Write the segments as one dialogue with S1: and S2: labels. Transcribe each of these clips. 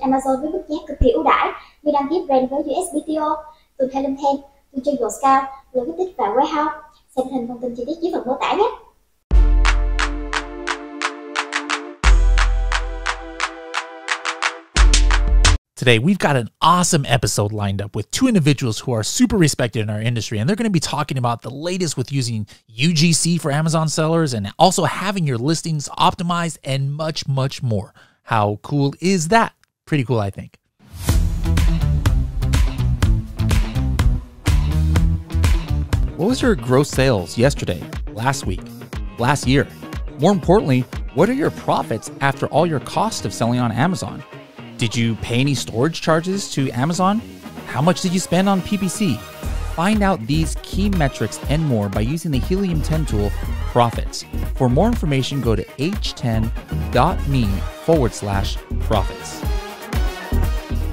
S1: Amazon với mức giá cực kỳ ưu đãi như đăng ký brand với USPTO, từ Liên, theo, từ trên cao, logistics và warehouse. Xem hình thông tin chi tiết dưới phần mô tả nhé.
S2: Today, we've got an awesome episode lined up with two individuals who are super respected in our industry, and they're going to be talking about the latest with using UGC for Amazon sellers and also having your listings optimized and much, much more. How cool is that? Pretty cool, I think. What was your gross sales yesterday, last week, last year? More importantly, what are your profits after all your cost of selling on Amazon? Did you pay any storage charges to Amazon? How much did you spend on PPC? Find out these key metrics and more by using the Helium 10 tool, Profits. For more information, go to h10.me/profits.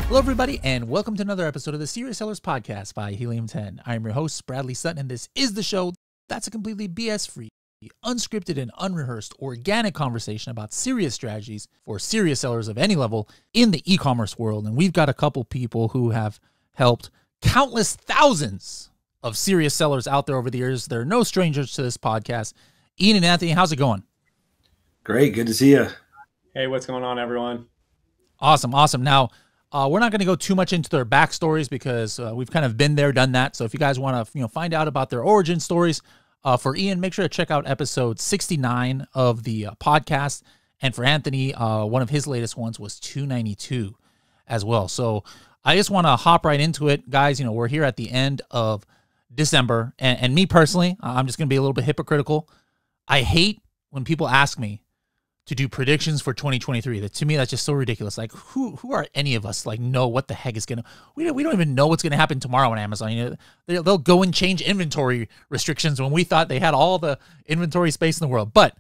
S2: Hello, everybody, and welcome to another episode of the Serious Sellers Podcast by Helium 10. I am your host, Bradley Sutton, and this is the show that's a completely BS-free, unscripted and unrehearsed organic conversation about serious strategies for serious sellers of any level in the e-commerce world. And we've got a couple people who have helped countless thousands of serious sellers out there over the years. They're no strangers to this podcast. Ian and Anthony, how's it going?
S3: Great. Good to see you.
S4: Hey, what's going on, everyone?
S2: Awesome. Now, we're not going to go too much into their backstories because we've kind of been there, done that. So if you guys want to, find out about their origin stories, for Ian, make sure to check out episode 69 of the podcast. And for Anthony, one of his latest ones was 292 as well. So I just want to hop right into it. Guys, we're here at the end of December. And me personally, I'm just going to be a little bit hypocritical. I hate when people ask me to do predictions for 2023. To me, that's just so ridiculous. Like, who are any of us, know what the heck is going to... We don't even know what's going to happen tomorrow on Amazon. They'll go and change inventory restrictions when we thought they had all the inventory space in the world. But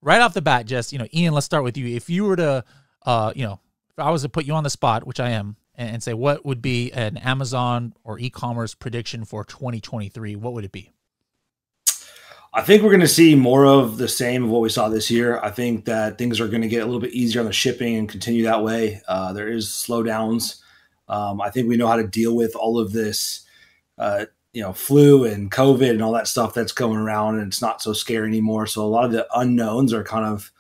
S2: right off the bat, just, Ian, let's start with you. If you were to, if I was to put you on the spot, which I am, and say what would be an Amazon or e-commerce prediction for 2023, what would it be?
S3: I think we're going to see more of the same of what we saw this year. I think that things are going to get a little bit easier on the shipping and continue that way. There is slowdowns. I think we know how to deal with all of this, flu and COVID and all that stuff that's going around, and it's not so scary anymore. So a lot of the unknowns are kind of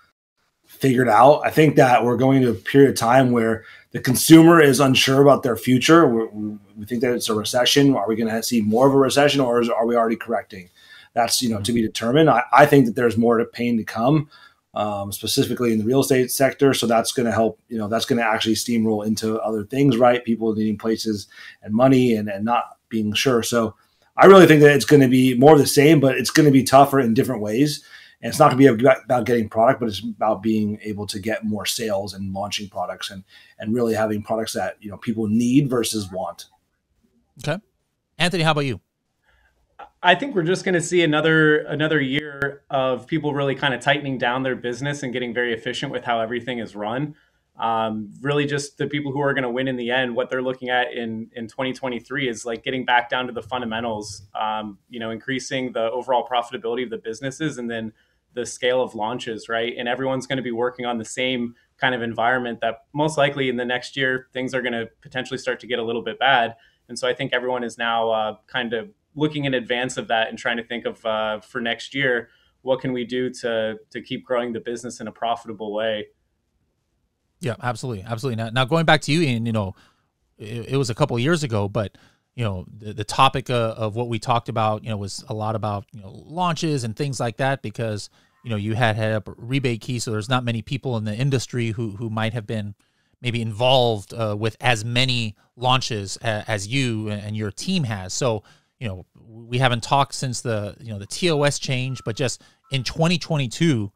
S3: figured out. I think that we're going to a period of time where the consumer is unsure about their future. We think that it's a recession. Are we going to see more of a recession, or are we already correcting? That's, to be determined. I think that there's more pain to come, specifically in the real estate sector. So that's going to help, that's going to actually steamroll into other things, right? People needing places and money and not being sure. So I really think that it's going to be more of the same, but it's going to be tougher in different ways. And it's not going to be about getting product, but it's about being able to get more sales and launching products and really having products that, people need versus want.
S2: Okay. Anthony, how about you?
S4: I think we're just going to see another year of people really kind of tightening down their business and getting very efficient with how everything is run. Really just the people who are going to win in the end, what they're looking at in 2023 is getting back down to the fundamentals, increasing the overall profitability of the businesses and then the scale of launches, right? And everyone's going to be working on the same kind of environment that most likely in the next year, things are going to potentially start to get a little bit bad. And so I think everyone is now kind of looking in advance of that and trying to think of for next year, what can we do to keep growing the business in a profitable way?
S2: Yeah, absolutely. Now going back to you, Ian, it was a couple of years ago, but the topic of what we talked about, was a lot about launches and things like that because you had up rebate key, so there's not many people in the industry who might have been maybe involved with as many launches as you and your team has. So we haven't talked since the TOS change, but just in 2022,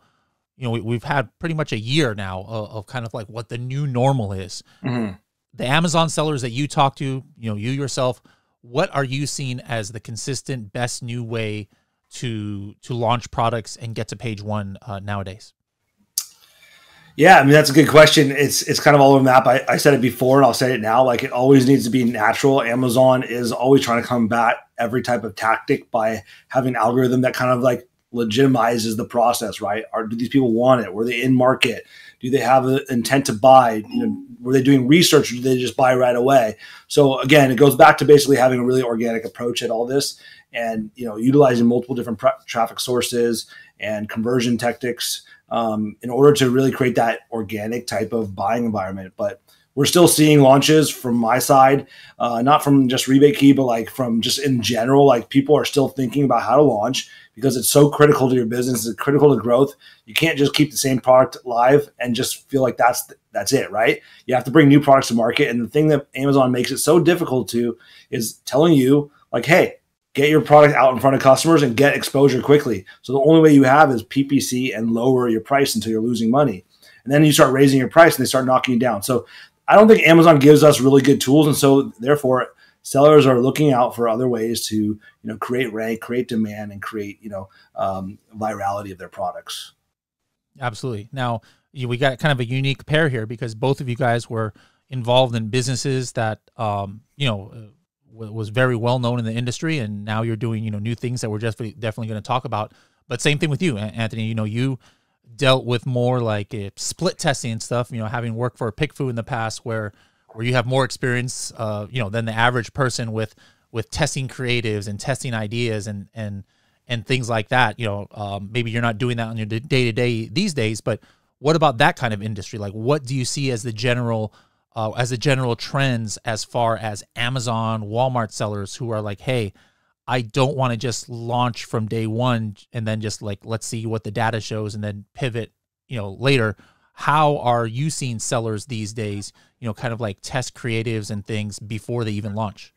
S2: we've had pretty much a year now of kind of what the new normal is. Mm-hmm. The Amazon sellers that you talk to, you yourself, what are you seeing as the consistent best new way to launch products and get to page one nowadays?
S3: Yeah, I mean, that's a good question. It's kind of all over the map. I said it before and I'll say it now. It always needs to be natural. Amazon is always trying to combat every type of tactic by having an algorithm that kind of legitimizes the process, right? Do these people want it? Were they in market? Do they have the intent to buy? Were they doing research, or did they just buy right away? So again, it goes back to basically having a really organic approach at all this, and utilizing multiple different traffic sources and conversion tactics in order to really create that organic type of buying environment. But we're still seeing launches from my side, not from just Rebate Key, but like from just in general. Like, people are still thinking about how to launch because it's so critical to your business. It's critical to growth. You can't just keep the same product live and just feel like that's it, right? You have to bring new products to market. And the thing that Amazon makes it so difficult to is telling you, like, hey, get your product out in front of customers and get exposure quickly. So the only way you have is PPC and lower your price until you're losing money. And then you start raising your price and they start knocking you down. So I don't think Amazon gives us really good tools. And so therefore, sellers are looking out for other ways to create rank, create demand, and create virality of their products.
S2: Absolutely. Now, we got kind of a unique pair here because both of you guys were involved in businesses that was very well known in the industry, and now you're doing new things that we're just definitely going to talk about. But same thing with you, Anthony. You dealt with more like split testing and stuff. Having worked for PHọi in the past, where you have more experience, than the average person with testing creatives and testing ideas and things like that. Maybe you're not doing that on your day to day these days, but what about that kind of industry? Like, what do you see as the general trends as far as Amazon, Walmart sellers who are like, hey, I don't want to just launch from day one and then just like, let's see what the data shows and then pivot, later. How are you seeing sellers these days, kind of like test creatives and things before they even launch?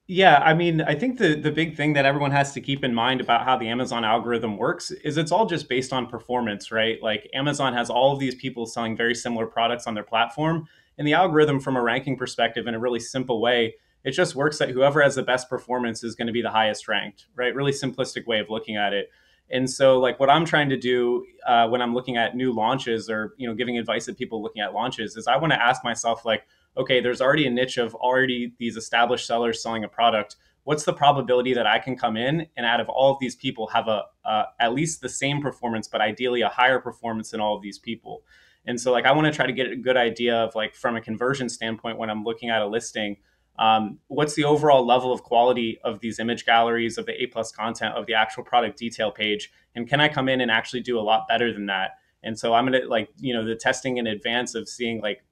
S4: Yeah, I mean, I think the big thing that everyone has to keep in mind about how the Amazon algorithm works is it's all just based on performance, right? Like, Amazon has all of these people selling very similar products on their platform. And the algorithm, from a ranking perspective, in a really simple way, it just works that whoever has the best performance is going to be the highest ranked, right? Really simplistic way of looking at it. And so, like, what I'm trying to do when I'm looking at new launches or, giving advice to people looking at launches is I want to ask myself, like, okay, there's already a niche of already these established sellers selling a product. What's the probability that I can come in and out of all of these people have at least the same performance, but ideally a higher performance than all of these people? And so, like, I want to try to get a good idea of, like, from a conversion standpoint, when I'm looking at a listing, what's the overall level of quality of these image galleries, of the A+ content, of the actual product detail page? And can I come in and actually do a lot better than that? And so I'm going to, like, the testing in advance of seeing, like,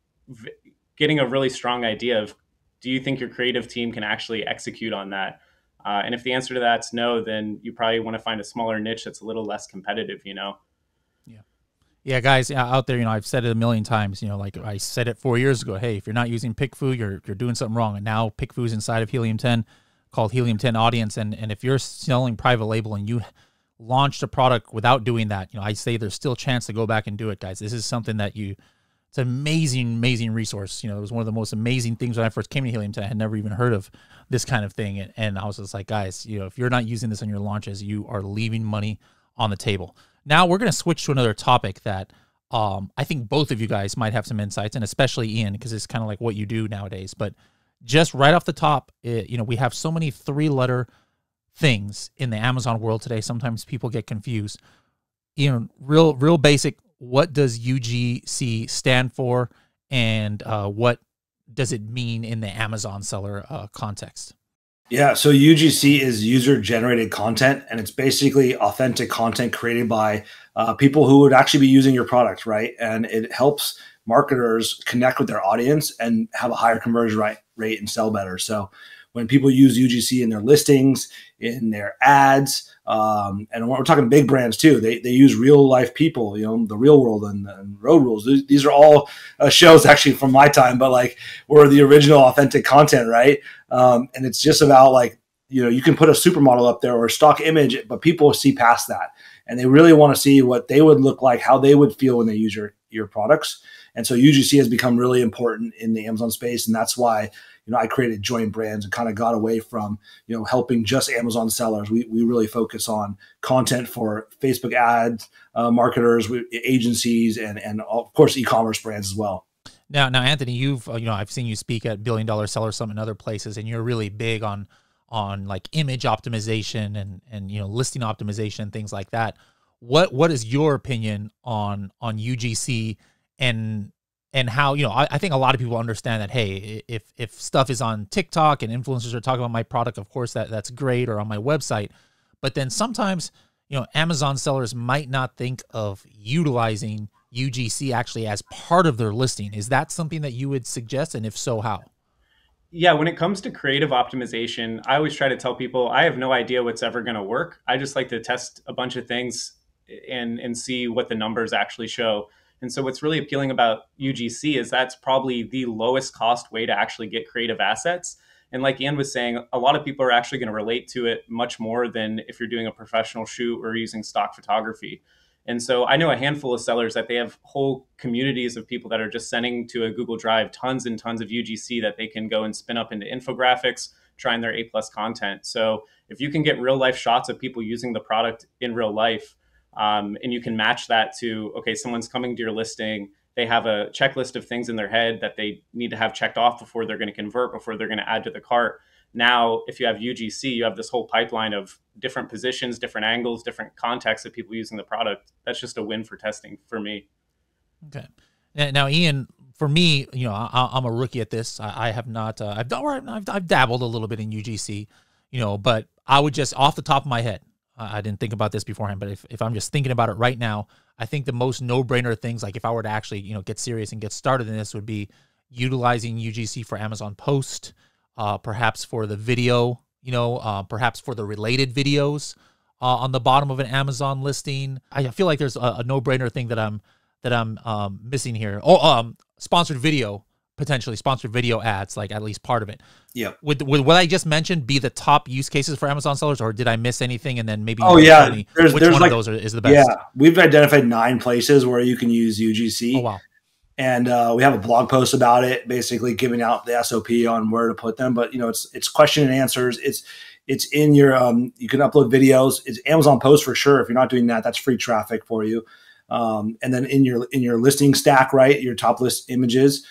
S4: getting a really strong idea of, do you think your creative team can actually execute on that? And if the answer to that's no, then you probably want to find a smaller niche that's a little less competitive,
S2: Yeah, guys out there, I've said it a million times, like I said it 4 years ago. Hey, if you're not using PHọi, you're doing something wrong. And now PHọi is inside of Helium 10, called Helium 10 Audience. And if you're selling private label and you launched a product without doing that, I say there's still a chance to go back and do it, guys. This is something that it's an amazing resource. It was one of the most amazing things when I first came to Helium 10. I had never even heard of this kind of thing. And I was just like, guys, if you're not using this on your launches, you are leaving money on the table. Now we're going to switch to another topic that I think both of you guys might have some insights, and especially Ian, because it's kind of like what you do nowadays. But just right off the top, we have so many 3-letter things in the Amazon world today. Sometimes people get confused. Real basic. What does UGC stand for, and what does it mean in the Amazon seller context?
S3: Yeah, so UGC is user-generated content, and it's basically authentic content created by people who would actually be using your product, right? And it helps marketers connect with their audience and have a higher conversion rate and sell better. So when people use UGC in their listings, in their ads, and when we're talking big brands too, they use real life people, the Real World and Road Rules. These are all shows actually from my time, but like we're the original authentic content, right? And it's just about like, you can put a supermodel up there or a stock image, but people see past that. And they really want to see what they would look like, how they would feel when they use your products. And so UGC has become really important in the Amazon space. And that's why, I created joint brands and kind of got away from, helping just Amazon sellers. We really focus on content for Facebook ads, marketers, agencies, and of course, e-commerce brands as well.
S2: Now, Anthony, you've, I've seen you speak at $1 Billion Seller Summit and other places, and you're really big on like image optimization and listing optimization, things like that. What is your opinion on UGC and how, I think a lot of people understand that, hey, if stuff is on TikTok and influencers are talking about my product, of course that's great, or on my website. But then sometimes, Amazon sellers might not think of utilizing UGC actually as part of their listing. Is that something that you would suggest? And if so, how?
S4: Yeah, when it comes to creative optimization, I always try to tell people I have no idea what's ever going to work. I just like to test a bunch of things and see what the numbers actually show. And so what's really appealing about UGC is that's probably the lowest cost way to actually get creative assets. And like Ian was saying, a lot of people are actually going to relate to it much more than if you're doing a professional shoot or using stock photography. And so I know a handful of sellers that they have whole communities of people that are just sending to a Google Drive tons and tons of UGC that they can go and spin up into infographics, trying their A+ content. So if you can get real life shots of people using the product in real life, and you can match that to, okay, someone's coming to your listing, they have a checklist of things in their head that they need to have checked off before they're going to convert, before they're going to add to the cart. Now, if you have UGC, you have this whole pipeline of different positions, different angles, different contexts of people using the product. That's just a win for testing for me.
S2: Okay. Now, Ian, for me, I'm a rookie at this. I have not, I've dabbled a little bit in UGC, but I would just, off the top of my head, I didn't think about this beforehand, but if I'm just thinking about it right now, I think the most no-brainer things, like if I were to actually, get serious and get started in this, would be utilizing UGC for Amazon Post, perhaps for the video, perhaps for the related videos on the bottom of an Amazon listing. I feel like there's a no-brainer thing that I'm missing here. Sponsored video. Potentially sponsored video ads, like at least part of it.
S3: Yeah.
S2: Would what I just mentioned be the top use cases for Amazon sellers, or did I miss anything? And then maybe
S3: there's
S2: which one of those is the best?
S3: Yeah, we've identified 9 places where you can use UGC.
S2: Oh wow.
S3: And we have a blog post about it, basically giving out the SOP on where to put them. But it's question and answers. It's in your you can upload videos. It's Amazon Post for sure. If you're not doing that, that's free traffic for you. And then in your listing stack, right, your top list images.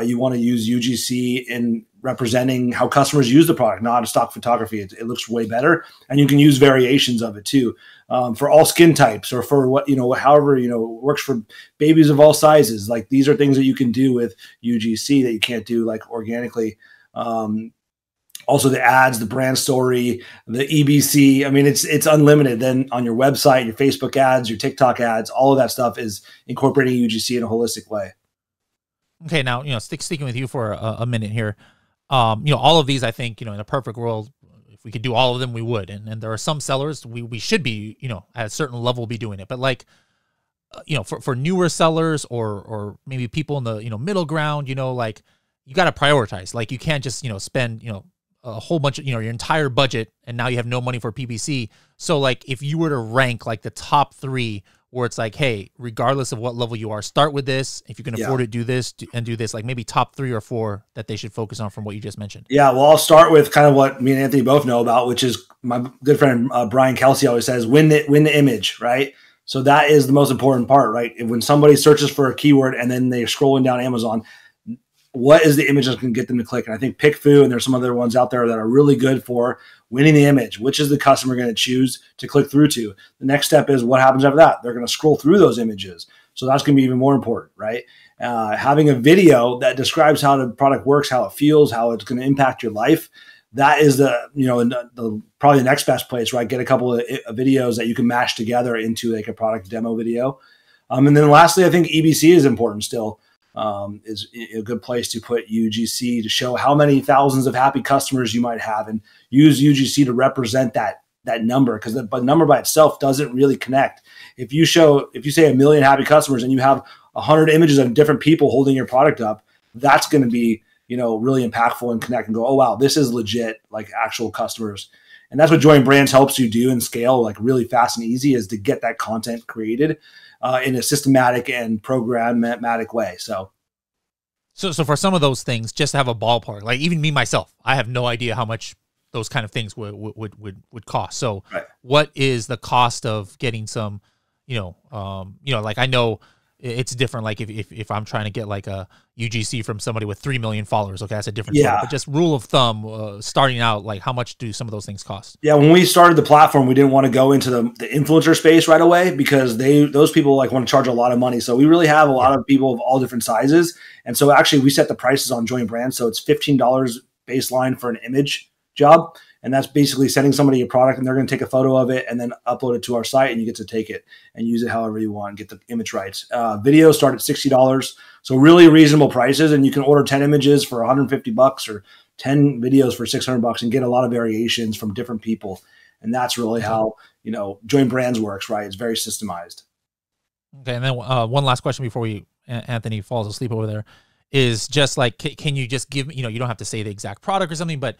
S3: You want to use UGC in representing how customers use the product, not a stock photography. It looks way better, and you can use variations of it too, for all skin types, or for however works for babies of all sizes. Like, these are things that you can do with UGC that you can't do like organically. Also, the ads, the brand story, the EBC. I mean, it's unlimited. Then on your website, your Facebook ads, your TikTok ads, all of that stuff is incorporating UGC in a holistic way.
S2: Okay, now, sticking with you for a minute here. All of these, I think, in a perfect world, if we could do all of them, we would. And there are some sellers we should be, at a certain level be doing it. But like, for newer sellers or maybe people in the, middle ground, like, you got to prioritize. Like, you can't just, spend, a whole bunch of, your entire budget, and now you have no money for PPC. So like, if you were to rank like the top 3, where it's like, hey, regardless of what level you are, start with this. If you can afford it, do this and do this. Like maybe top 3 or 4 that they should focus on from what you just mentioned.
S3: Yeah, well, I'll start with kind of what me and Anthony both know about, which is my good friend Brian Kelsey always says, win the image, right? So that is the most important part, right? When somebody searches for a keyword and then they're scrolling down Amazon, what is the image that can get them to click? And I think PickFu, and there's some other ones out there that are really good for winning the image. Which is the customer going to choose to click through to? The next step is what happens after that. They're going to scroll through those images. So that's going to be even more important, right? Having a video that describes how the product works, how it feels, how it's going to impact your life. That is the probably the next best place, right? Get a couple of videos that you can mash together into like a product demo video. And then lastly, I think EBC is important still. Is a good place to put UGC to show how many thousands of happy customers you might have, and use UGC to represent that number, because the number by itself doesn't really connect. If you say 1 million happy customers and you have 100 images of different people holding your product up, that's going to be really impactful and connect and go, oh wow, this is legit, like actual customers. And that's what Join Brands helps you do and scale like really fast and easy, is to get that content created in a systematic and programmatic way. So
S2: for some of those things, just to have a ballpark, like even me myself, I have no idea how much those kind of things would cost. So What is the cost of getting some, like I know it's different. Like if I'm trying to get like a UGC from somebody with 3 million followers, okay, that's a different story. But just rule of thumb, starting out, like how much do some of those things cost?
S3: Yeah, when we started the platform, we didn't want to go into the influencer space right away because those people like want to charge a lot of money. So we really have a lot of people of all different sizes. And so actually we set the prices on Join Brands. So it's $15 baseline for an image job. And that's basically sending somebody a product and they're going to take a photo of it and then upload it to our site and you get to take it and use it however you want, get the image rights. Videos start at $60. So really reasonable prices, and you can order 10 images for $150 or 10 videos for $600 and get a lot of variations from different people. And that's really how, Join Brands works, right? It's very systemized.
S2: Okay. And then one last question before Anthony falls asleep over there is just like, can you just give, you don't have to say the exact product or something, but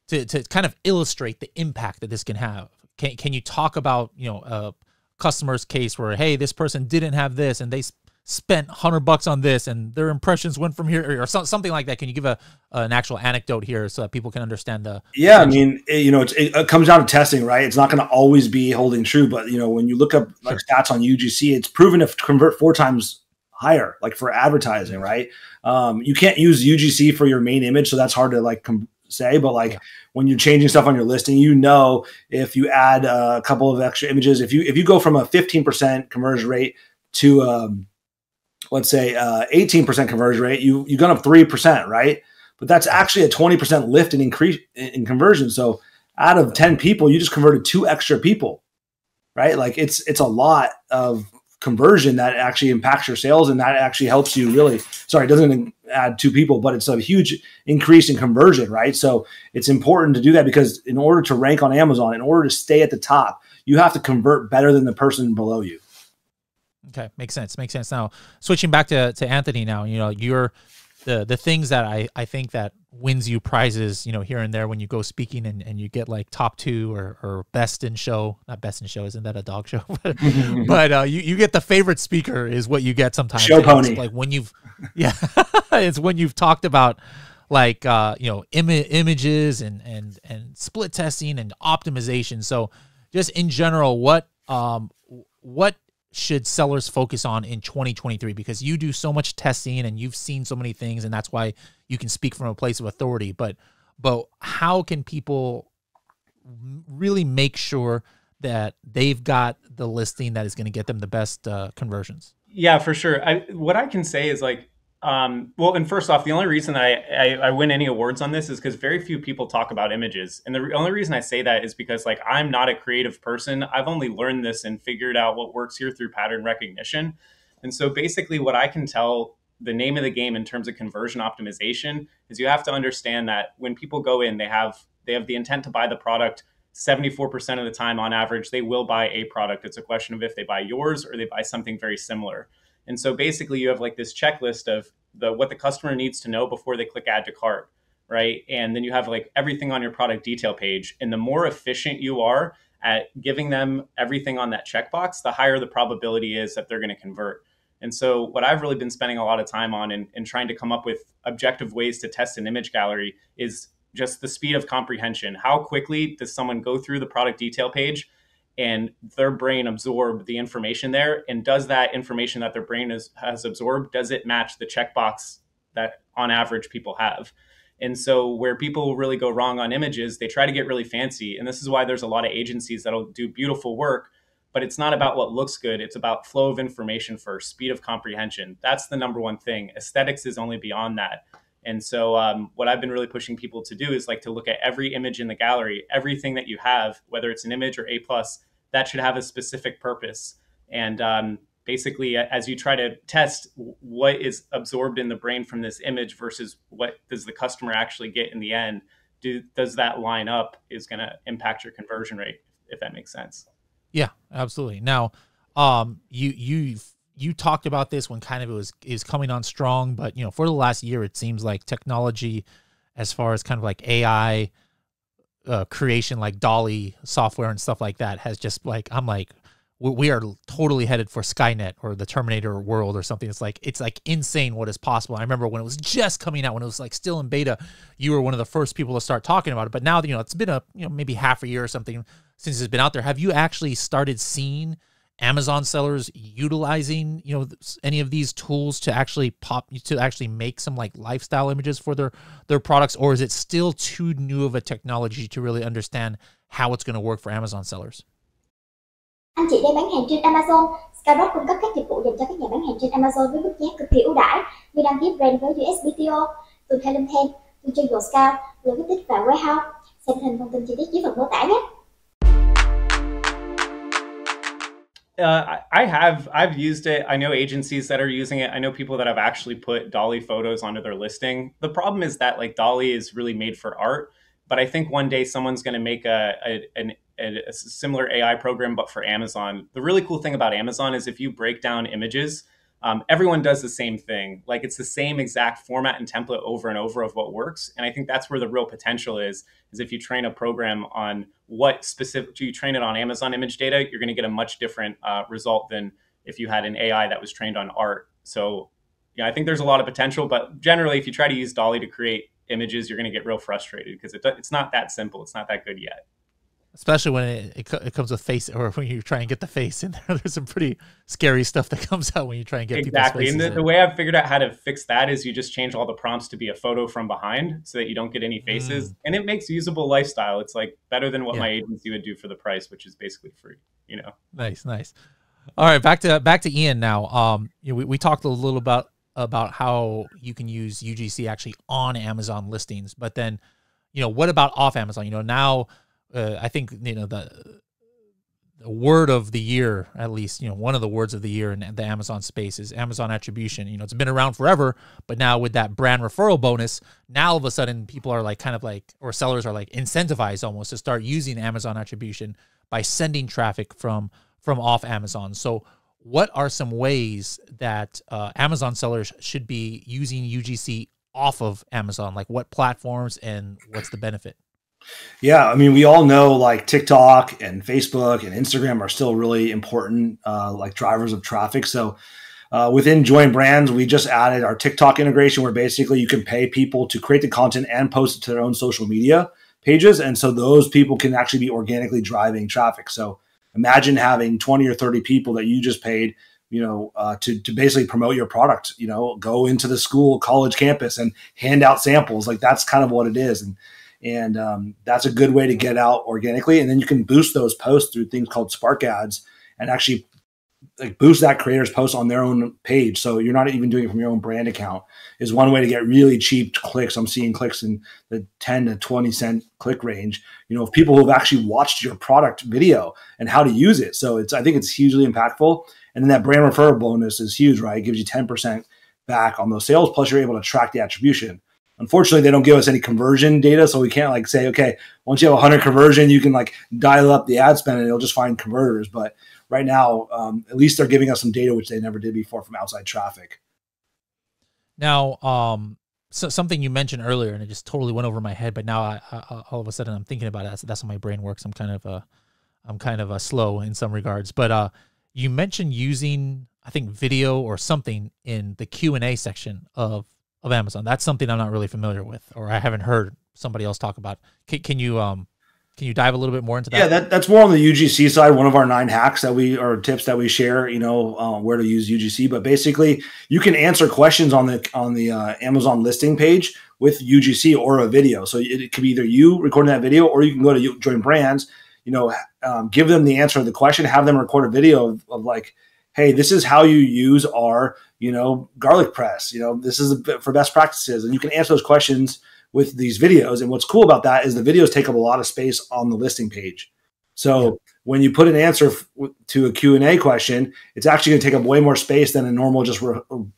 S2: to kind of illustrate the impact that this can have. Can you talk about, a customer's case where, hey, this person didn't have this and they spent $100 on this and their impressions went from here or something like that? Can you give an actual anecdote here so that people can understand the...
S3: Yeah, I mean, it comes down to testing, right? It's not going to always be holding true, but when you look up like stats on UGC, it's proven to convert 4 times higher, like for advertising, right? You can't use UGC for your main image, so that's hard to say, but when you're changing stuff on your listing, if you add a couple of extra images, if you go from a 15% conversion rate to let's say 18% conversion rate, you gone up 3%, right? But that's actually a 20% lift in increase in conversion. So out of 10 people, you just converted 2 extra people, right? Like it's a lot of conversion that actually impacts your sales, and that actually helps you really. Sorry, it doesn't add 2 people, but it's a huge increase in conversion, right? So it's important to do that because in order to rank on Amazon, in order to stay at the top, you have to convert better than the person below you.
S2: Okay, makes sense. Makes sense. Now, switching back to Anthony now, you're the things that I think that wins you prizes, here and there when you go speaking and you get like top 2 or best in show. Not best in show, isn't that a dog show? But you get the favorite speaker is what you get sometimes.
S3: Show pony.
S2: Like when you've, it's when you've talked about like, images and split testing and optimization. So just in general, what should sellers focus on in 2023? Because you do so much testing and you've seen so many things, and that's why you can speak from a place of authority. But how can people really make sure that they've got the listing that is going to get them the best conversions?
S4: Yeah, for sure. What I can say is well, and first off, the only reason I win any awards on this is because very few people talk about images. And the only reason I say that is because I'm not a creative person. I've only learned this and figured out what works here through pattern recognition. And so basically what I can tell, the name of the game in terms of conversion optimization, is you have to understand that when people go in, they have the intent to buy the product. 74% of the time on average, they will buy a product. It's a question of if they buy yours or they buy something very similar. And so basically you have this checklist of what the customer needs to know before they click add to cart, right? And then you have everything on your product detail page. And the more efficient you are at giving them everything on that checkbox, the higher the probability is that they're going to convert. And so what I've really been spending a lot of time on and trying to come up with objective ways to test an image gallery is just the speed of comprehension. How quickly does someone go through the product detail page and their brain absorb the information there? And does that information that their brain has absorbed, does it match the checkbox that on average people have? And so where people really go wrong on images, they try to get really fancy. And this is why there's a lot of agencies that'll do beautiful work, but it's not about what looks good. It's about flow of information first, speed of comprehension. That's the number one thing. Aesthetics is only beyond that. And so what I've been really pushing people to do is to look at every image in the gallery, everything that you have, whether it's an image or A+, that should have a specific purpose. And basically, as you try to test what is absorbed in the brain from this image versus what does the customer actually get in the end, does that line up is going to impact your conversion rate, if that makes sense.
S2: Yeah, absolutely. Now, you talked about this when kind of it is coming on strong, but for the last year, it seems like technology, as far as kind of AI creation, like Dolly software and stuff like that, has just we are totally headed for Skynet or the Terminator world or something. It's insane what is possible. I remember when it was just coming out, when it was still in beta, you were one of the first people to start talking about it. But now, it's been maybe half a year or something since it's been out there. Have you actually started seeing Amazon sellers utilizing, you know, any of these tools to actually make some like lifestyle images for their products, or is it still too new of a technology to really understand how it's going to work for Amazon sellers?
S1: Anh chị đang bán hàng trên Amazon. Skyrock cung cấp các dịch vụ dành cho các nhà bán hàng trên Amazon với mức giá cực kỳ ưu đãi như đăng ký brand với USPTO, từ theo theo, từ cho dầu cao, logistics và warehouse. Xem hình thông tin chi tiết dưới phần mô tả nhé.
S4: I've used it. I know agencies that are using it. I know people that have actually put dolly photos onto their listing. The problem is that like dolly is really made for art, but I think one day someone's going to make a similar AI program, but for Amazon. The really cool thing about Amazon is if you break down images, everyone does the same thing. Like it's the same exact format and template over and over of what works. And I think that's where the real potential is if you train a program on what specific, you train it on Amazon image data, you're going to get a much different result than if you had an AI that was trained on art. So yeah, I think there's a lot of potential, but generally if you try to use dolly to create images, you're going to get real frustrated because it's not that simple. It's not that good yet.
S2: Especially when it comes with face, or when you try and get the face in there. There's some pretty scary stuff that comes out when you try and get people's faces.
S4: Exactly. And the way I've figured out how to fix that is you just change all the prompts to be a photo from behind so that you don't get any faces. And it makes usable lifestyle. It's like better than what my agency would do for the price, which is basically free, you know?
S2: Nice. All right. Back to Ian now. You know, we talked a little about how you can use UGC actually on Amazon listings, but then, you know, what about off Amazon? You know, now, I think, you know, the word of the year, at least, you know, one of the words of the year in the Amazon space is Amazon attribution. You know, it's been around forever, but now with that brand referral bonus, now all of a sudden people are like or sellers are like incentivized almost to start using Amazon attribution by sending traffic from off Amazon. So what are some ways that Amazon sellers should be using UGC off of Amazon? Like what platforms and what's the benefit?
S3: Yeah, I mean, we all know like TikTok and Facebook and Instagram are still really important, like drivers of traffic. So within Join Brands, we just added our TikTok integration where basically you can pay people to create the content and post it to their own social media pages. And so those people can actually be organically driving traffic. So imagine having 20 or 30 people that you just paid, you know, to basically promote your product, you know, go into the school, college campus and hand out samples. Like that's kind of what it is. And that's a good way to get out organically. And then you can boost those posts through things called Spark ads and actually like boost that creator's post on their own page. So you're not even doing it from your own brand account is one way to get really cheap clicks. I'm seeing clicks in the 10 to 20 cent click range, you know, of people who have actually watched your product video and how to use it. So I think it's hugely impactful. And then that brand referral bonus is huge, right? It gives you 10% back on those sales. Plus you're able to track the attribution. Unfortunately, they don't give us any conversion data, so we can't like say, okay, once you have 100 conversion, you can like dial up the ad spend and it'll just find converters. But right now, at least they're giving us some data, which they never did before from outside traffic.
S2: Now, so something you mentioned earlier, and it just totally went over my head, but now I all of a sudden I'm thinking about it. That's how my brain works. I'm kind of slow in some regards. But you mentioned using, I think, video or something in the Q&A section of Amazon. That's something I'm not really familiar with, or I haven't heard somebody else talk about. Can you dive a little bit more into that? Yeah,
S3: that's more on the UGC side. One of our 9 hacks or tips that we share, you know, where to use UGC. But basically, you can answer questions on the Amazon listing page with UGC or a video. So it could be either you recording that video, or you can go to Join Brands, you know, give them the answer to the question, have them record a video of like, hey, this is how you use our, you know, garlic press. You know, this is for best practices. And you can answer those questions with these videos. And what's cool about that is the videos take up a lot of space on the listing page. So when you put an answer to a Q&A question, it's actually going to take up way more space than a normal just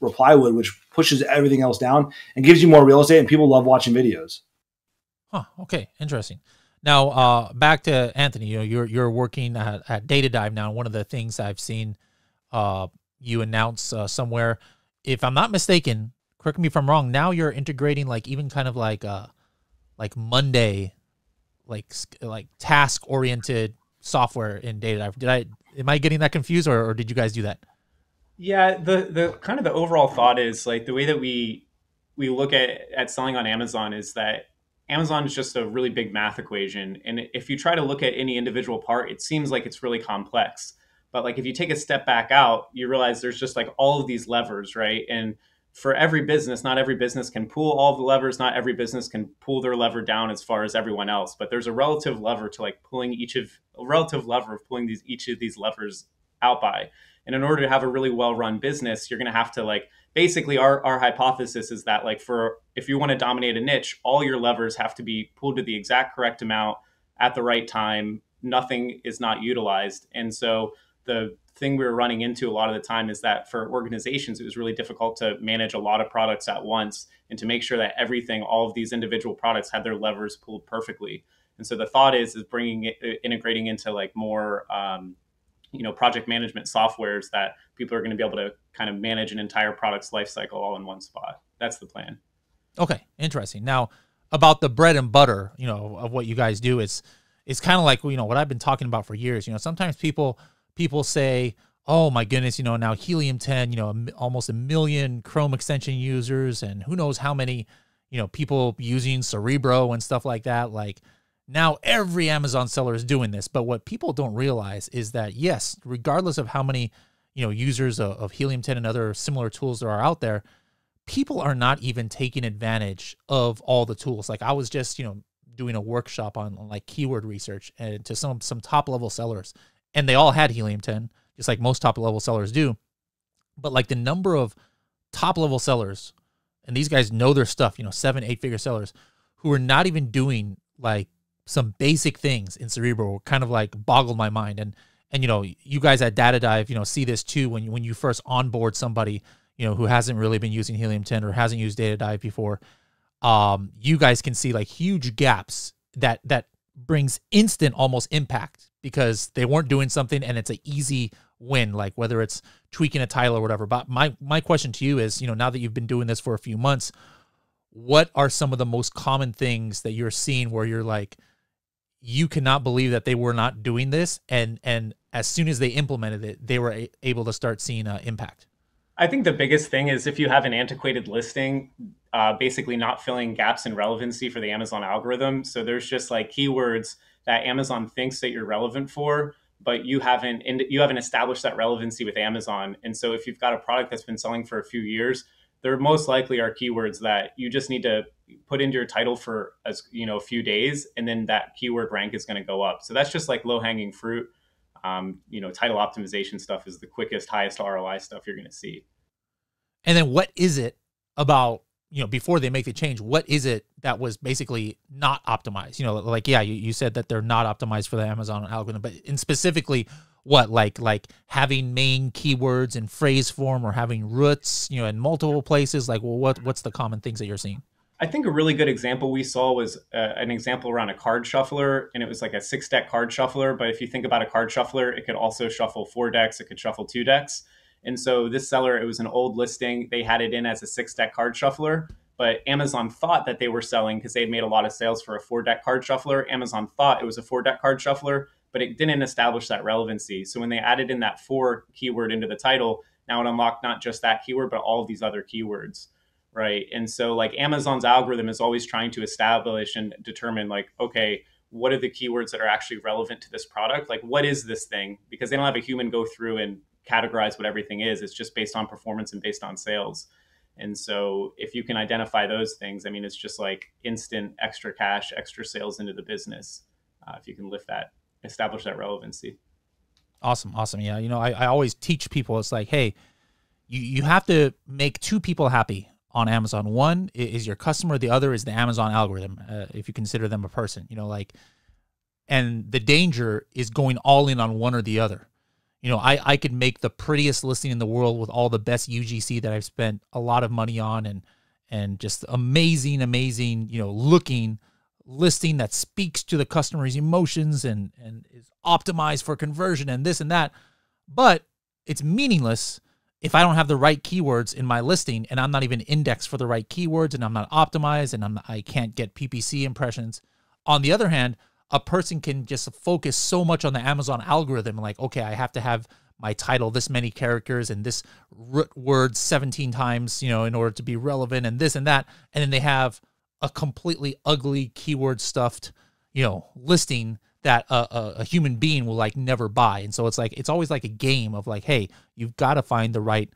S3: reply would, which pushes everything else down and gives you more real estate. And people love watching videos.
S2: Huh. Okay. Interesting. Now, back to Anthony. You know, you're working at DataDive now. One of the things I've seen you announce somewhere, if I'm not mistaken, correct me if I'm wrong, now you're integrating like even kind of like Monday, like task oriented software in DataDive. Am I getting that confused, or did you guys do that?
S4: Yeah, the kind of the overall thought is like the way that we look at selling on Amazon is that Amazon is just a really big math equation. And if you try to look at any individual part, it seems like it's really complex. But like if you take a step back out, you realize there's just like all of these levers, right? And for every business, not every business can pull all the levers. Not every business can pull their lever down as far as everyone else. But there's a relative lever to like pulling each of each of these levers out by. And in order to have a really well-run business, you're going to have to like, basically our hypothesis is that like if you want to dominate a niche, all your levers have to be pulled to the exact correct amount at the right time. Nothing is not utilized. And so the thing we were running into a lot of the time is that for organizations, it was really difficult to manage a lot of products at once and to make sure that all of these individual products had their levers pulled perfectly. And so the thought is integrating into like more, project management softwares that people are going to be able to kind of manage an entire product's life cycle all in one spot. That's the plan.
S2: Okay. Interesting. Now about the bread and butter, of what you guys do, it's kind of like, what I've been talking about for years. Sometimes people say, oh my goodness, now Helium 10, almost 1 million Chrome extension users and who knows how many, people using Cerebro and stuff like that. Like now every Amazon seller is doing this. But what people don't realize is that, yes, regardless of how many, users of Helium 10 and other similar tools there are out there, people are not even taking advantage of all the tools. Like I was just, doing a workshop on like keyword research and to some top level sellers. And they all had Helium 10, just like most top-level sellers do. But like the number of top-level sellers, and these guys know their stuff, 7, 8-figure sellers, who are not even doing like some basic things in Cerebro, kind of like boggled my mind. And you guys at Data Dive, see this too when you first onboard somebody, who hasn't really been using Helium 10 or hasn't used Data Dive before. You guys can see like huge gaps that brings instant almost impact because they weren't doing something and it's an easy win, like whether it's tweaking a title or whatever. But my question to you is, now that you've been doing this for a few months, what are some of the most common things that you're seeing where you're like, you cannot believe that they were not doing this, and as soon as they implemented it, they were able to start seeing impact?
S4: I think the biggest thing is if you have an antiquated listing, basically not filling gaps in relevancy for the Amazon algorithm. So there's just like keywords that Amazon thinks that you're relevant for, but you haven't established that relevancy with Amazon. And so if you've got a product that's been selling for a few years, there most likely are keywords that you just need to put into your title for a few days, and then that keyword rank is going to go up. So that's just like low-hanging fruit. Title optimization stuff is the quickest, highest ROI stuff you're going to see.
S2: And then what is it about, before they make the change, what is it that was basically not optimized? Like, yeah, you said that they're not optimized for the Amazon algorithm, but in specifically what, like having main keywords in phrase form or having roots, in multiple places? Like, well, what's the common things that you're seeing?
S4: I think a really good example we saw was an example around a card shuffler, and it was like a 6-deck card shuffler. But if you think about a card shuffler, it could also shuffle 4 decks. It could shuffle 2 decks. And so this seller, it was an old listing. They had it in as a 6-deck card shuffler, but Amazon thought that they were selling because they had made a lot of sales for a 4-deck card shuffler. Amazon thought it was a 4-deck card shuffler, but it didn't establish that relevancy. So when they added in that 4 keyword into the title, now it unlocked not just that keyword, but all of these other keywords, right? And so like Amazon's algorithm is always trying to establish and determine like, okay, what are the keywords that are actually relevant to this product? Like, what is this thing? Because they don't have a human go through and categorize what everything is. It's just based on performance and based on sales. And so if you can identify those things, I mean, it's just like instant extra cash, extra sales into the business. If you can establish that relevancy.
S2: Awesome. Yeah. I always teach people, it's like, hey, you have to make 2 people happy on Amazon. One is your customer. The other is the Amazon algorithm. If you consider them a person, and the danger is going all in on one or the other. I could make the prettiest listing in the world with all the best UGC that I've spent a lot of money on and just amazing, looking listing that speaks to the customer's emotions and is optimized for conversion and this and that. But it's meaningless if I don't have the right keywords in my listing and I'm not even indexed for the right keywords and I'm not optimized and I can't get PPC impressions. On the other hand, a person can just focus so much on the Amazon algorithm, like, okay, I have to have my title this many characters and this root word 17 times, in order to be relevant and this and that. And then they have a completely ugly keyword stuffed, listing that a human being will like never buy. And so it's like, it's always like a game of like, hey, you've got to find the right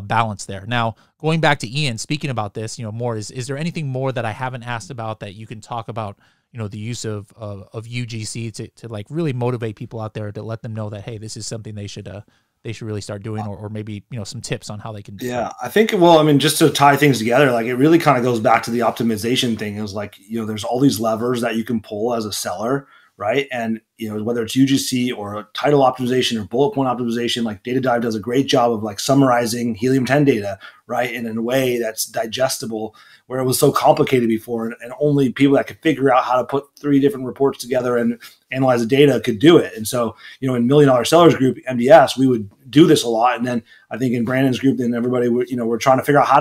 S2: balance there. Now, going back to Ian, speaking about this, you know, more, is there anything more that I haven't asked about that you can talk about, you know, the use of UGC to like really motivate people out there, to let them know that, hey, this is something they should really start doing, or maybe, you know, some tips on how they can do it?
S3: Yeah, I think, well, I mean, just to tie things together, like it really kind of goes back to the optimization thing. It was like, you know, there's all these levers that you can pull as a seller, right? And, you know, whether it's UGC or title optimization or bullet point optimization, like DataDive does a great job of like summarizing Helium 10 data, right? And in a way that's digestible, where it was so complicated before, and only people that could figure out how to put 3 different reports together and analyze the data could do it. And so, you know, in $1 Million Sellers Group, MDS, we would do this a lot. And then I think in Brandon's group, then everybody, you know, we're trying to figure out how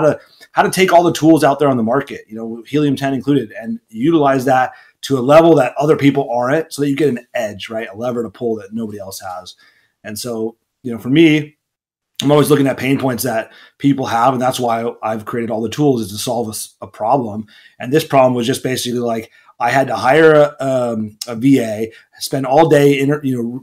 S3: to take all the tools out there on the market, you know, Helium 10 included, and utilize that to a level that other people aren't, so that you get an edge, right? A lever to pull that nobody else has. And so, you know, for me, I'm always looking at pain points that people have, and that's why I've created all the tools, is to solve a problem. And this problem was just basically like, I had to hire a VA, spend all day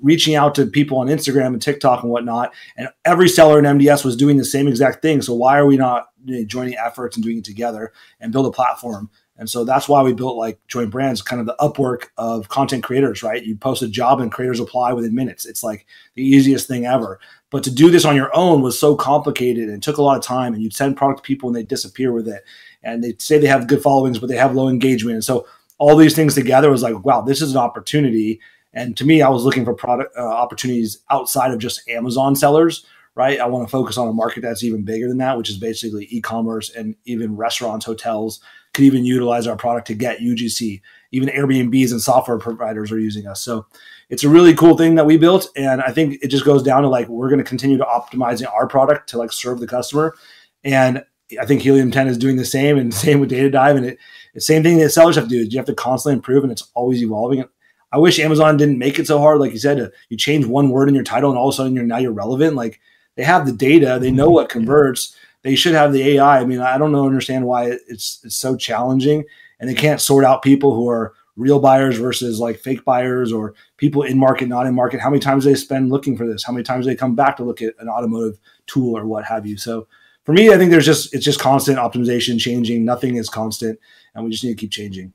S3: reaching out to people on Instagram and TikTok and whatnot, and every seller in MDS was doing the same exact thing. So why are we not joining efforts and doing it together and build a platform? And so that's why we built like Join Brands, kind of the Upwork of content creators, right? You post a job and creators apply within minutes. It's like the easiest thing ever. But to do this on your own was so complicated and took a lot of time, and you'd send product to people and they'd disappear with it. And they'd say they have good followings, but they have low engagement. And so all these things together was like, wow, this is an opportunity. And to me, I was looking for product opportunities outside of just Amazon sellers, right? I want to focus on a market that's even bigger than that, which is basically e-commerce, and even restaurants, hotels could even utilize our product to get UGC. Even Airbnbs and software providers are using us. So it's a really cool thing that we built. And I think it just goes down to like, we're going to continue to optimizing our product to like serve the customer. And I think Helium 10 is doing the same, and same with DataDive. And it's the same thing that sellers have to do. You have to constantly improve, and it's always evolving. I wish Amazon didn't make it so hard. Like you said, you change one word in your title and all of a sudden you're relevant. Like, they have the data, they know what converts. They should have the AI. I mean, I don't understand why it's so challenging, and they can't sort out people who are real buyers versus like fake buyers, or people in market, not in market. How many times they spend looking for this? How many times they come back to look at an automotive tool or what have you? So for me, I think it's just constant optimization, changing. Nothing is constant, and we just need to keep changing.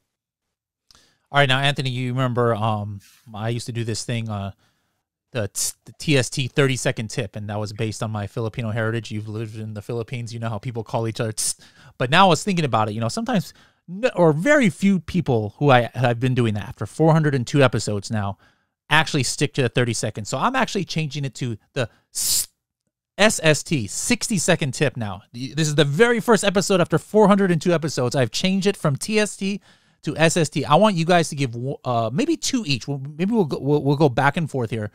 S2: All right, now Anthony, you remember I used to do this thing, the TST 30-second tip, and that was based on my Filipino heritage. You've lived in the Philippines, you know how people call each other. But now I was thinking about it, you know, sometimes, or very few people who I've been doing that after 402 episodes now actually stick to the 30 seconds. So I'm actually changing it to the SST, 60-second tip now. This is the very first episode after 402 episodes. I've changed it from TST to SST. I want you guys to give maybe 2 each. Maybe we'll go back and forth here.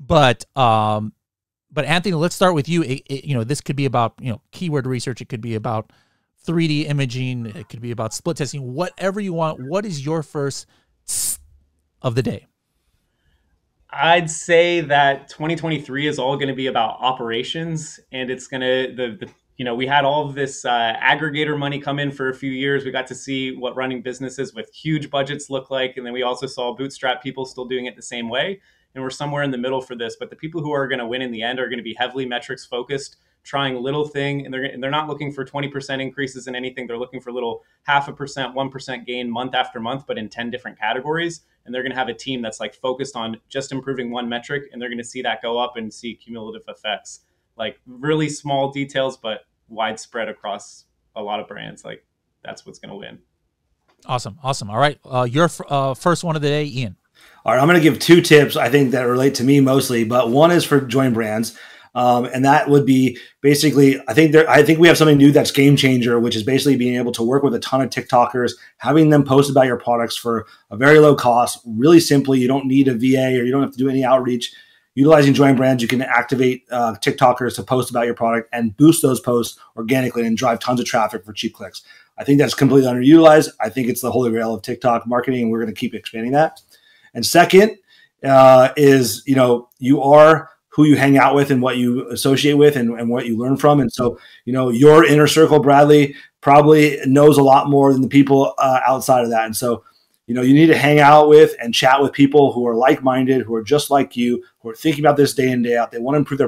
S2: But Anthony, let's start with you. You know, this could be about, you know, keyword research. It could be about 3D imaging. It could be about split testing. Whatever you want. What is your first of the day?
S4: I'd say that 2023 is all going to be about operations, and it's going to you know, we had all of this aggregator money come in for a few years. We got to see what running businesses with huge budgets look like, and then we also saw bootstrap people still doing it the same way. And we're somewhere in the middle for this. But the people who are going to win in the end are going to be heavily metrics focused, trying little thing, and they're not looking for 20% increases in anything. They're looking for little 0.5%, 1% gain month after month, but in 10 different categories. And they're going to have a team that's like focused on just improving one metric, and they're going to see that go up and see cumulative effects, like really small details, but widespread across a lot of brands. Like, that's what's going to win.
S2: Awesome. Awesome. All right. Your first one of the day, Ian.
S3: All right, I'm going to give 2 tips, I think, that relate to me mostly, but one is for Join Brands. And that would be basically, I think we have something new that's game changer, which is basically being able to work with a ton of TikTokers, having them post about your products for a very low cost, really simply. You don't need a VA, or you don't have to do any outreach. Utilizing Join Brands, you can activate TikTokers to post about your product and boost those posts organically and drive tons of traffic for cheap clicks. I think that's completely underutilized. I think it's the holy grail of TikTok marketing, and we're going to keep expanding that. And second is, you know, you are who you hang out with and what you associate with and what you learn from. And so, you know, your inner circle, Bradley, probably knows a lot more than the people outside of that. And so, you need to hang out with and chat with people who are like-minded, who are just like you, who are thinking about this day in, day out. They want to improve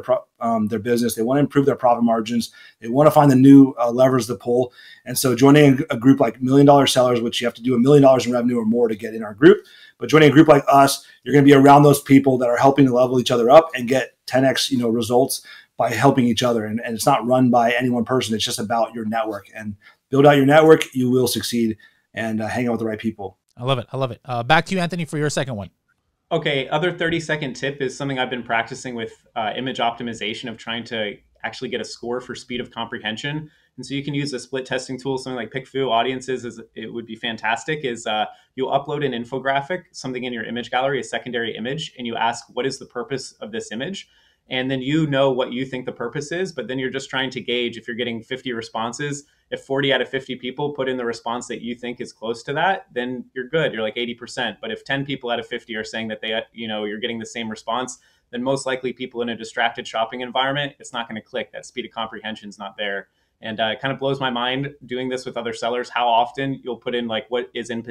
S3: their business. They want to improve their profit margins. They want to find the new levers to pull. And so joining a group like $1 Million Sellers, which you have to do $1 million in revenue or more to get in our group, but joining a group like us, you're going to be around those people that are helping to level each other up and get 10x, results by helping each other. And it's not run by any one person. It's just about your network. And build out your network, you will succeed, and hang out with the right people.
S2: I love it. I love it. Back to you, Anthony, for your second one.
S4: Okay. Other 30-second tip is something I've been practicing with image optimization, of trying to actually get a score for speed of comprehension. And so you can use a split testing tool, something like PHI audiences. It would be fantastic. You'll upload an infographic, something in your image gallery, a secondary image, and you ask, what is the purpose of this image? And then you know what you think the purpose is, but then you're just trying to gauge if you're getting 50 responses. If 40 out of 50 people put in the response that you think is close to that, then you're good. You're like 80%. But if 10 people out of 50 are saying that you're getting the same response, then most likely people in a distracted shopping environment, it's not going to click. That speed of comprehension is not there. And it kind of blows my mind doing this with other sellers, how often you'll put in like what is in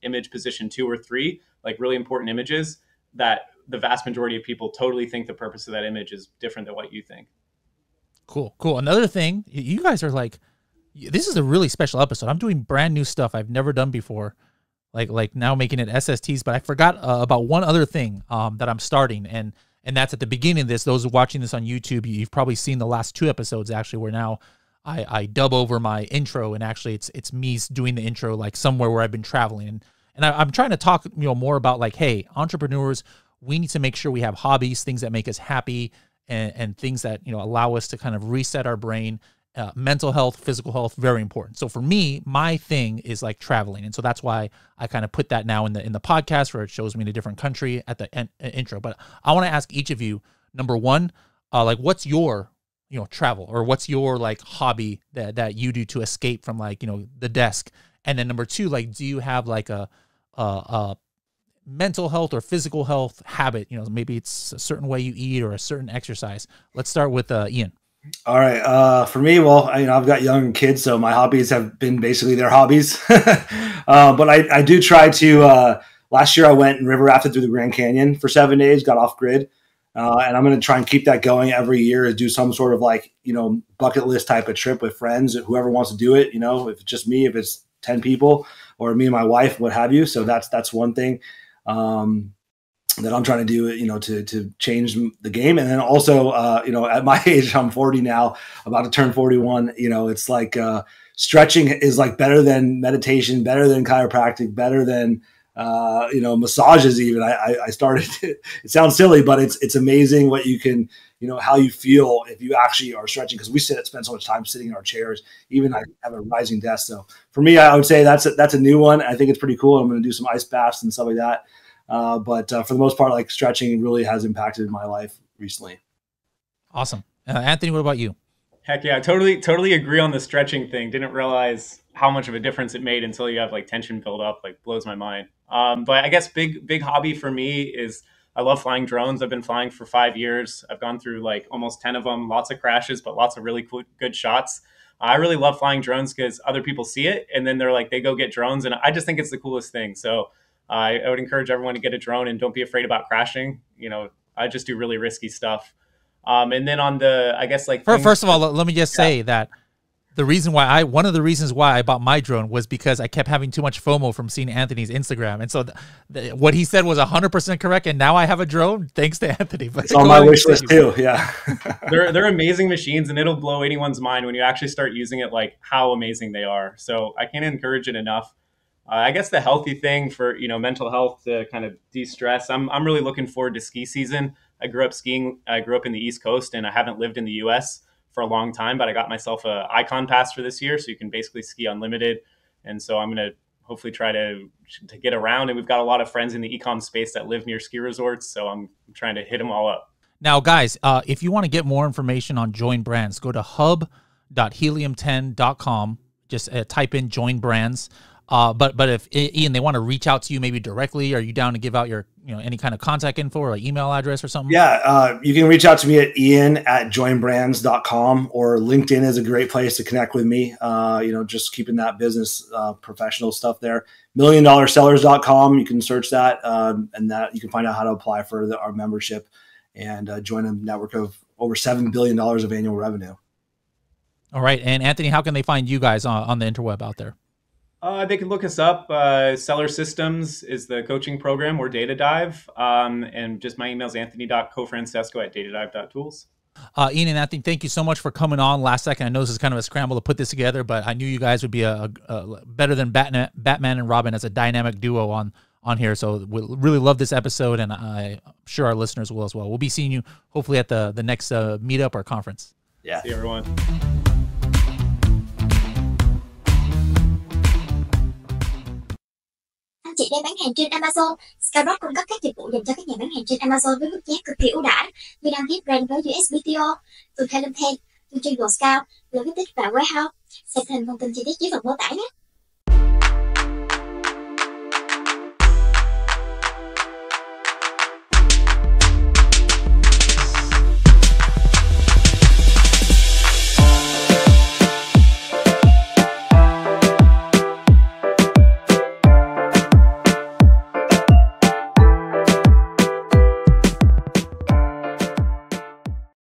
S4: image position 2 or 3, like really important images, that the vast majority of people totally think the purpose of that image is different than what you think.
S2: Cool. Another thing, you guys are like, this is a really special episode. I'm doing brand new stuff I've never done before, like now making it SSTs, but I forgot about one other thing that I'm starting, and that's at the beginning of this. Those watching this on YouTube, you've probably seen the last 2 episodes actually, where now I dub over my intro, and actually it's me doing the intro like somewhere where I've been traveling, and I'm trying to talk more about like, hey, entrepreneurs, we need to make sure we have hobbies, things that make us happy, and things that allow us to kind of reset our brain. Mental health, physical health, very important. So for me, my thing is like traveling, and so that's why I kind of put that now in the podcast, where it shows me in a different country at the intro. But I want to ask each of you, number one, like what's your travel, or what's your like hobby that you do to escape from like the desk, and then number two, like do you have like a mental health or physical health habit? Maybe it's a certain way you eat or a certain exercise. Let's start with Ian.
S3: All right. For me, well, I've got young kids, so my hobbies have been basically their hobbies. But I do try to, last year I went and river rafted through the Grand Canyon for 7 days, got off grid. And I'm going to try and keep that going every year, to do some sort of like, bucket list type of trip with friends, whoever wants to do it, if it's just me, if it's 10 people, or me and my wife, what have you. So that's one thing. That I'm trying to do, to change the game. And then also, at my age, I'm 40 now, about to turn 41, it's like, stretching is like better than meditation, better than chiropractic, better than, massages even. I started, it sounds silly, but it's amazing what you can, how you feel if you actually are stretching, because we spend so much time sitting in our chairs. Even I have a rising desk. So for me, I would say that's a new one. I think it's pretty cool. I'm going to do some ice baths and stuff like that. But for the most part, like stretching really has impacted my life recently.
S2: Awesome. Anthony, what about you?
S4: Heck yeah, totally agree on the stretching thing. Didn't realize how much of a difference it made until you have like tension build up, like blows my mind. But I guess big hobby for me is I love flying drones. I've been flying for 5 years. I've gone through like almost 10 of them, lots of crashes, but lots of really cool, good shots. I really love flying drones because other people see it and then they're like, they go get drones. And I just think it's the coolest thing. So I would encourage everyone to get a drone and don't be afraid about crashing. I just do really risky stuff. And then on the, I guess like
S2: first of all, let me just say that one of the reasons why I bought my drone was because I kept having too much FOMO from seeing Anthony's Instagram. And so what he said was 100% correct. And now I have a drone thanks to Anthony. But
S3: it's on my wish list too. Yeah.
S4: They're amazing machines, and it'll blow anyone's mind when you actually start using it, like how amazing they are. So I can't encourage it enough. I guess the healthy thing for, mental health to kind of de-stress. I'm really looking forward to ski season. I grew up skiing. I grew up in the East Coast, and I haven't lived in the US for a long time, but I got myself a Icon pass for this year. So you can basically ski unlimited. And so I'm going to hopefully try to get around. And we've got a lot of friends in the e-com space that live near ski resorts. So I'm trying to hit them all up.
S2: Now, guys, if you want to get more information on Join Brands, go to hub.helium10.com. Just type in Join Brands. But if Ian, they want to reach out to you maybe directly, are you down to give out your, any kind of contact info or like email address or something?
S3: Yeah, you can reach out to me at ian@joinbrands.com, or LinkedIn is a great place to connect with me. Just keeping that business professional stuff there. $1,000,000sellers.com. You can search that, and that you can find out how to apply for our membership and join a network of over $7 billion of annual revenue.
S2: All right. And Anthony, how can they find you guys on the interweb out there?
S4: They can look us up. Seller Systems is the coaching program. We're Data Dive. And just my email is anthony.cofrancesco@datadive.tools.
S2: Ian and Anthony, thank you so much for coming on last second. I know this is kind of a scramble to put this together, but I knew you guys would be a better than Batman and Robin as a dynamic duo on here. So we really love this episode, and I'm sure our listeners will as well. We'll be seeing you hopefully at the next meetup or conference.
S3: Yeah.
S4: See everyone.
S1: Anh chị đang bán hàng trên Amazon. Skyrock cung cấp các dịch vụ dành cho các nhà bán hàng trên Amazon với mức giá cực kỳ ưu đãi như đăng ký brand với USPTO, từ PHÂI, từ chương trình Scout, logistics và warehouse. Xem thêm thông tin chi tiết dưới phần mô tả nhé.